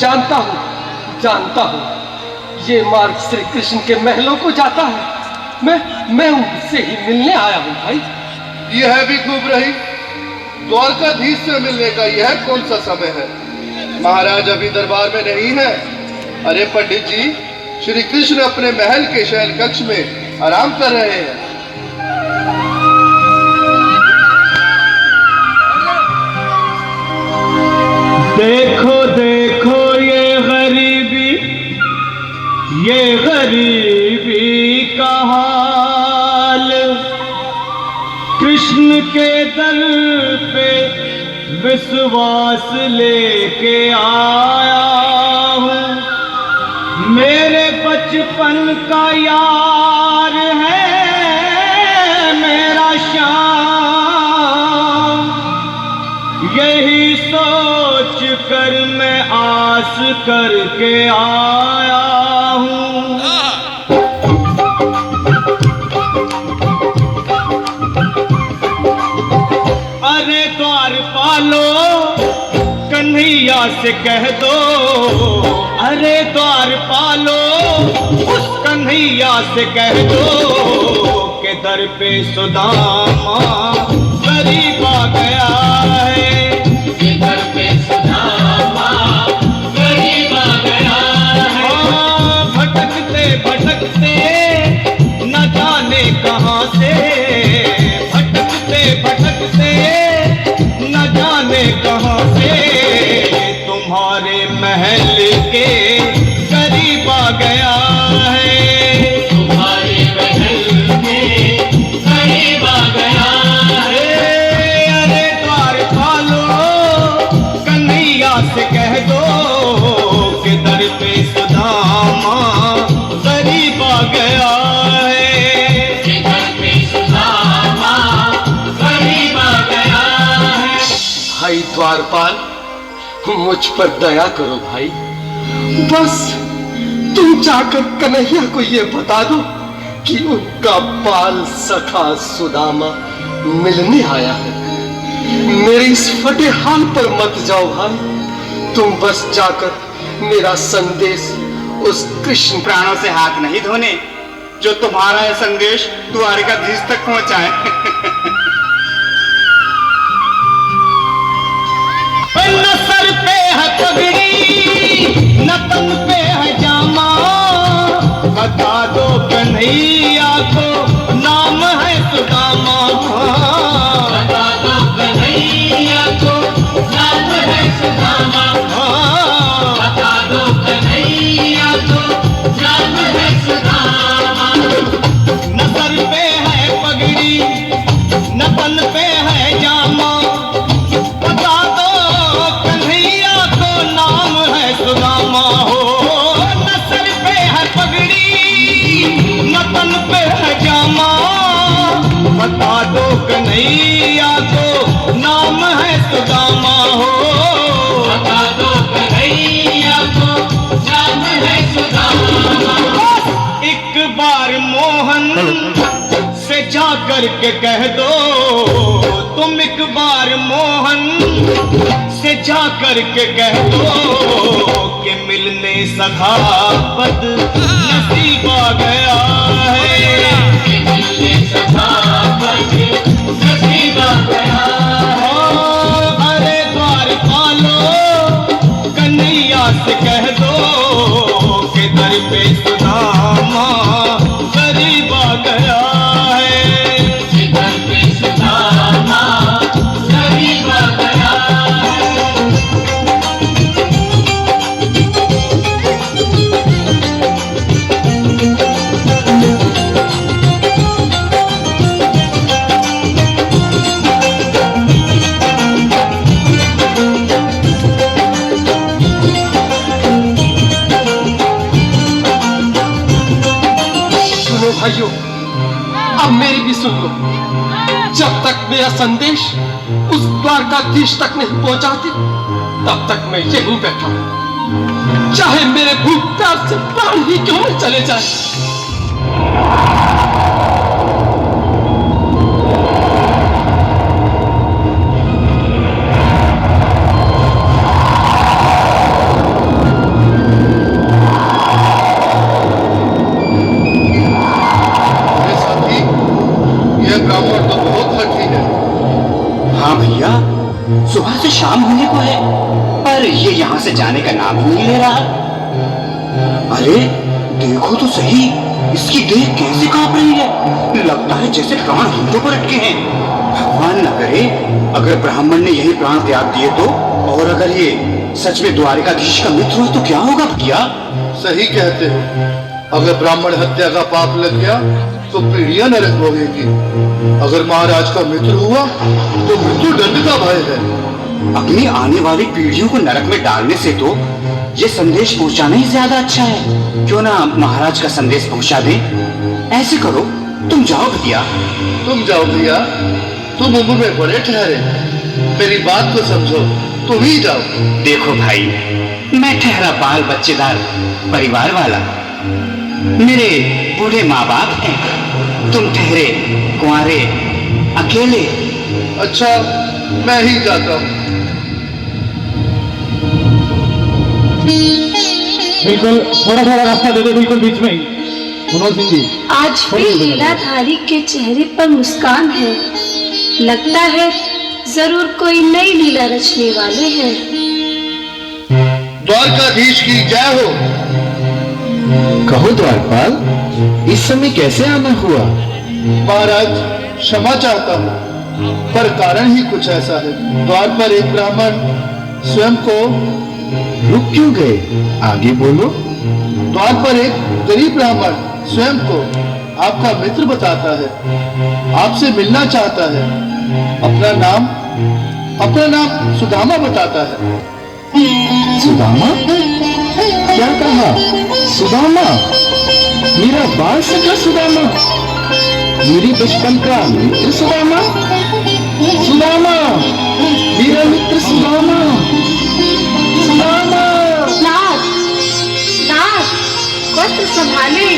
जानता हूँ ये मार्ग श्री कृष्ण के महलों को जाता है। मैं उनसे ही मिलने आया हूँ भाई। यह भी खूब रही। द्वारकाधीश से मिलने का यह कौन सा समय है? महाराज अभी दरबार में नहीं है। अरे पंडित जी, श्री कृष्ण अपने महल के शयन कक्ष में आराम कर रहे हैं। देखो देखो ये गरीबी का हाल, कृष्ण के दर पे विश्वास लेके आया हूँ। मेरे बचपन का यार है मेरा श्याम, यही सोच कर मैं आस करके आया हूँ। अरे द्वारपालो कन्हैया से कह दो, अरे द्वारपालो उस कन्हैया से कह दो के दर पे सुदामा गरीब आ गया है। के दर पे सुदामा गरीब आ गया है। भटकते भटकते न जाने कहाँ से, भटकते भटकते न जाने कहाँ से तुम्हारे महल के करीब आ गया है। तुम्हारे महल के करीब आ गया है। अरे द्वारपालो कन्हैया से कह दो कि दर पे सुदामा गरीब आ गया है। कि दर पे सुदामा गरीब आ गया है। भाई द्वारपाल, मुझ पर दया करो भाई। बस तुम जाकर कन्हैया को ये बता दो कि उनका बाल सखा सुदामा मिलने आया है। मेरे इस फटे हाल पर मत जाओ भाई। तुम बस जाकर मेरा संदेश उस कृष्ण प्राणों से हाथ नहीं धोने जो तुम्हारा यह संदेश द्वारकाधीश तक पहुंचाए। न सर पे है पगड़ी न तन पे है जामा, बता दो कन्हैया को नाम है सुदामा। बता दो कन्हैया को नाम है सुदामा। बता दो कन्हैया को नाम है सुदामा। न सर पे है पगड़ी न तन पे है जामा, बता दो कन्हैया को नाम है सुदामा। हो न सर पे है पगड़ी न तन पे है जामा, बता दो कन्हैया को नाम है सुदामा। हो बता दो कन्हैया को नाम है सुदामा। एक बार मोहन से जा कर के कह दो, तुम एक बार मोहन से जा कर के कह दो कि मिलने सखा बद नसीब आ गया है। कि मिलने सखा बद नसीब आ गया है। अरे द्वारपालो कन्हैया से कह दो कि दर पे सुदामा गरीब आ गया है। कि दर पे सुदामा गरीब आ गया है। सुनो भाइयों, अब मेरी भी सुन लो। जब तक मेरा संदेश उस द्वारकाधीश तक नहीं पहुंचाते तब तक मैं यहीं बैठा हूं, चाहे मेरे भूख प्यास से प्राण ही क्यों न चले जाए। ये यहाँ से जाने का नाम ही नहीं ले रहा। अरे देखो तो सही, इसकी देह कैसे कांप रही है, लगता है जैसे प्राण हाथों पर अटके हैं। भगवान न करे अगर ब्राह्मण ने यही प्राण त्याग दिए तो, और अगर ये सच में द्वारिकाधीश का मित्र हो तो क्या होगा भैया? सही कहते हो, अगर ब्राह्मण हत्या का पाप लग गया तो पीढ़ियां नरक भोगेगी। अगर महाराज का मित्र हुआ तो मृत्यु दंड का भय है। अपनी आने वाली पीढ़ियों को नरक में डालने से तो ये संदेश पहुंचाना ही ज्यादा अच्छा है। क्यों ना महाराज का संदेश पहुंचा दें? ऐसे करो, तुम जाओ भैया। तुम जाओ भैया, तुम उम्र में बड़े ठहरे, मेरी बात को समझो, तुम ही जाओ। देखो भाई, मैं ठहरा बाल बच्चेदार परिवार वाला, मेरे बूढ़े माँ बाप हैं, तुम ठहरे कुंवारे अकेले। अच्छा, मैं ही जाता हूँ। बिल्कुल थोड़ा थोड़ा रास्ता दे दो, बिल्कुल बीच में ही। मनोज सिंह जी, आज भी लीलाधारी के चेहरे पर मुस्कान है, लगता है जरूर कोई नई लीला रचने वाले हैं। द्वारकाधीश की जय हो। कहो द्वारपाल, इस समय कैसे आना हुआ? महाराज क्षमा चाहता हूँ, पर कारण ही कुछ ऐसा है। द्वार पर एक ब्राह्मण स्वयं को रुक क्यों गए? आगे बोलो। द्वार पर एक गरीब ब्राह्मण स्वयं को आपका मित्र बताता है, आपसे मिलना चाहता है। अपना नाम सुदामा बताता है। सुदामा? क्या कहा? सुदामा? मेरा बाल सखा सुदामा? मेरी बचपन का मित्र सुदामा? सुदामा, मेरा मित्र सुदामा, सुदामा। नाथ, नाथ, वस्त्र संभाले,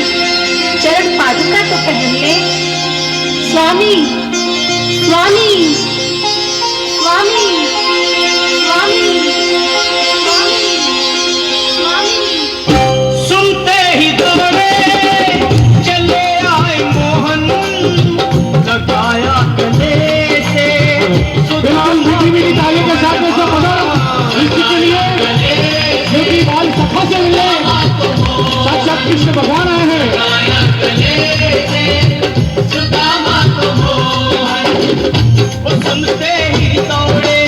चरण पादुका तो पहन ले। स्वामी, स्वामी, स्वामी, स्वामी, स्वामी, स्वामी। सुनते ही दौड़े चले आए मोहन, लगाया गले से ताली के साथ में सब बजाओ इसके लिए, क्योंकि बाल सखा से मिले साक्षात कृष्ण भगवान आए हैं। वो सुनते ही दौड़े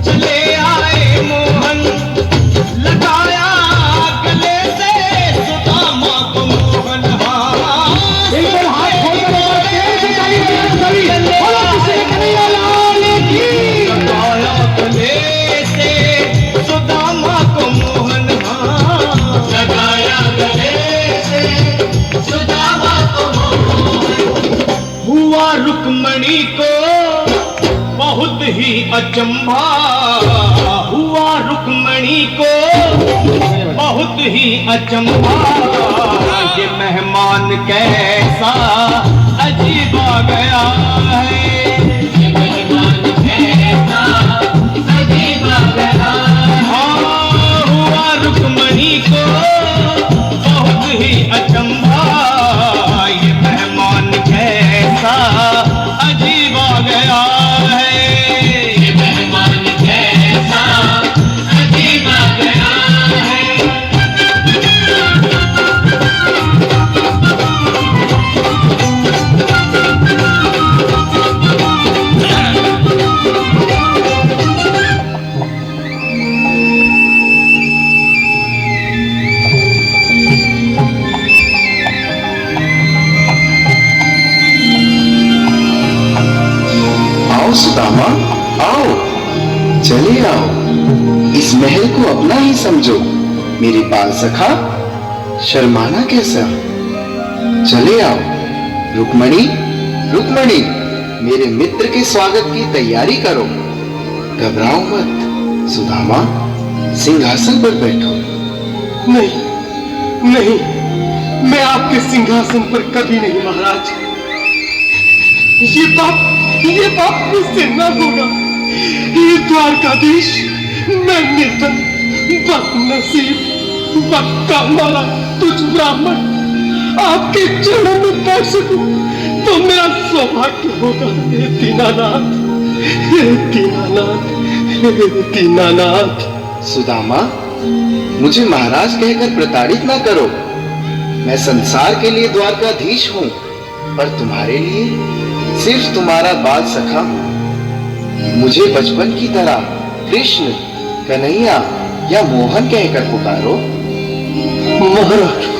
चले आए मोहन, लगाया गले से सुदामा को मोहन। एक बार हाथ खोलकर तेरे से ताली बजाओ सभी, बोलो कृष्ण कन्हैया लाल की। लगाया गले से सुदामा को मोहन, लगाया गले से सुदामा को मोहन। हुआ रुक्मणी को बहुत ही अचंभा, हुआ रुक्मणी को बहुत ही अचंभा। ये मेहमान कैसा अजीब आ गया है, ये मेहमान कैसा अजीब आ गया है। हाँ, हुआ रुक्मणी को बहुत ही अचंभा, ये मेहमान कैसा अजीब आ गया है, ये मेहमान कैसा अजीब आ गया है। आओ सुदामा, आओ, चले आओ, इस महल को अपना ही समझो। मेरी बाल सखा, शर्माना कैसा? चले आओ। रुक्मणी, रुक्मणी, मेरे मित्र के स्वागत की तैयारी करो। घबराओ मत। सुदामा, सिंहासन पर बैठो। नहीं, नहीं, मैं आपके सिंहासन पर कभी नहीं महाराज। ये पाप मुझसे न होगा। ये द्वारकाधीश, मैं निर्धन, बदनसीब, बदकामारा तुझ ब्राह्मण आपके चरणों में बैठ सकूं तो मेरा सौभाग्य होगा। हे दीनानाथ, हे दीनानाथ, हे दीनानाथ। सुदामा, मुझे महाराज कहकर प्रताड़ित ना करो। मैं संसार के लिए द्वारकाधीश हूँ, पर तुम्हारे लिए सिर्फ तुम्हारा बाल सखा हूँ। मुझे बचपन की तरह कृष्ण, कन्हैया या मोहन कहकर पुकारो। महाराज,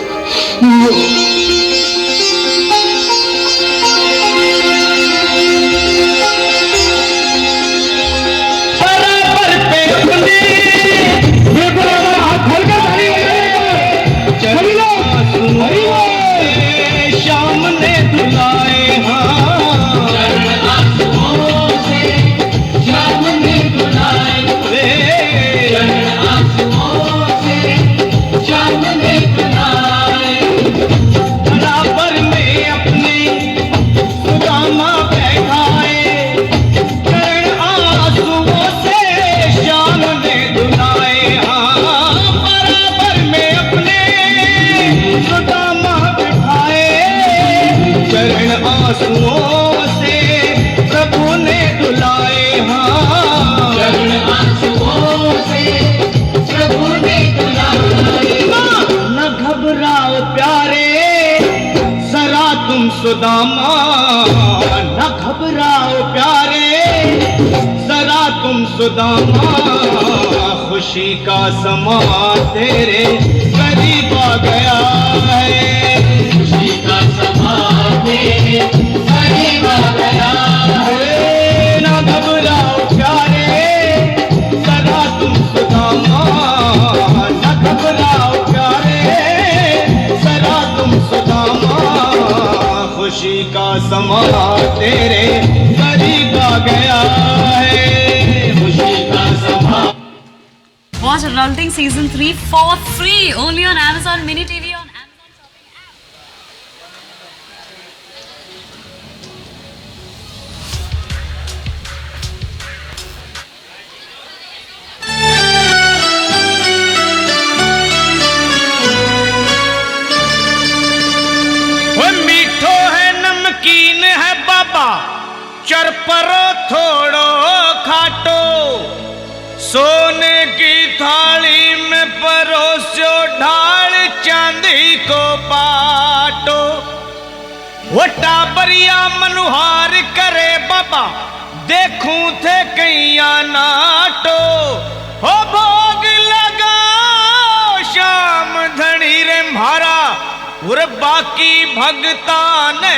सुदामा, न घबराओ प्यारे, जरा तुम सुदामा। खुशी का समा तेरे करीब आ गया है। खुशी का समा तेरे करीब आ गया है। न घबराओ प्यारे, जरा तुम सुदामा। न घबराओ प्यारे, जरा तुम सुदामा। खुशी का समा तेरे करीब आ गया है। खुशी का समा। Watch Adulting Season 3 for free only on Amazon Mini TV on चरपरो थोड़ो खाटो, सोने की थाली में परोसो ढाल चांदी को बाटो। वो टाबरिया मनुहार करे बाबा, देखूं थे कैया नाटो। हो भोग लगाओ शाम धनी रे म्हारा, और बाकी भगता ने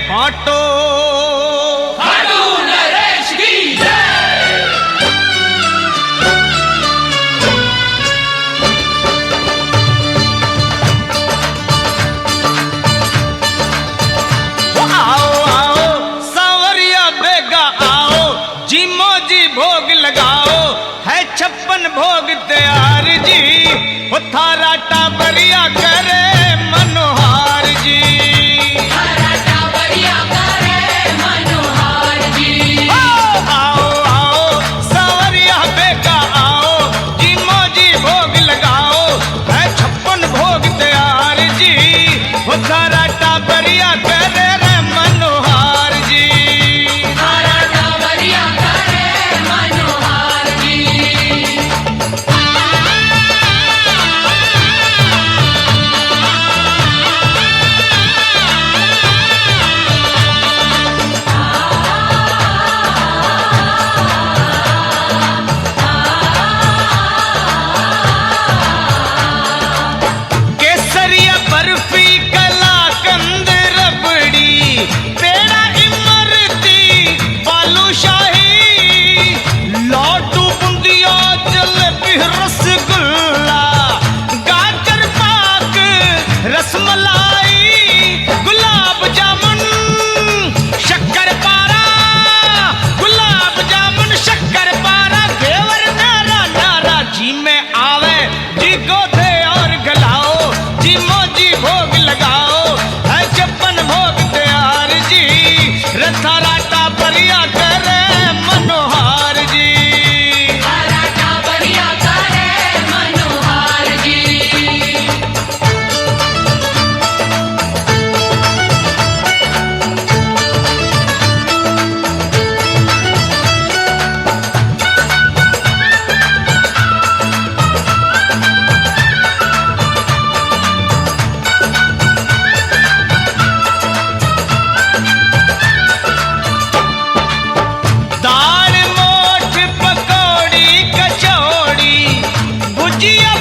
बाटो। भोग लगाओ है 56 भोग तैयार जी, वो थारा टाबरिया करे मनोहार जी। थारा टाबरिया करे मनोहार जी। आओ आओ सावरिया बेगा आओ, जी मोजी भोग लगाओ है 56 भोग तैयार जी, वो थारा टाबरिया करे मनोहार जी। थारा टाबरिया जिया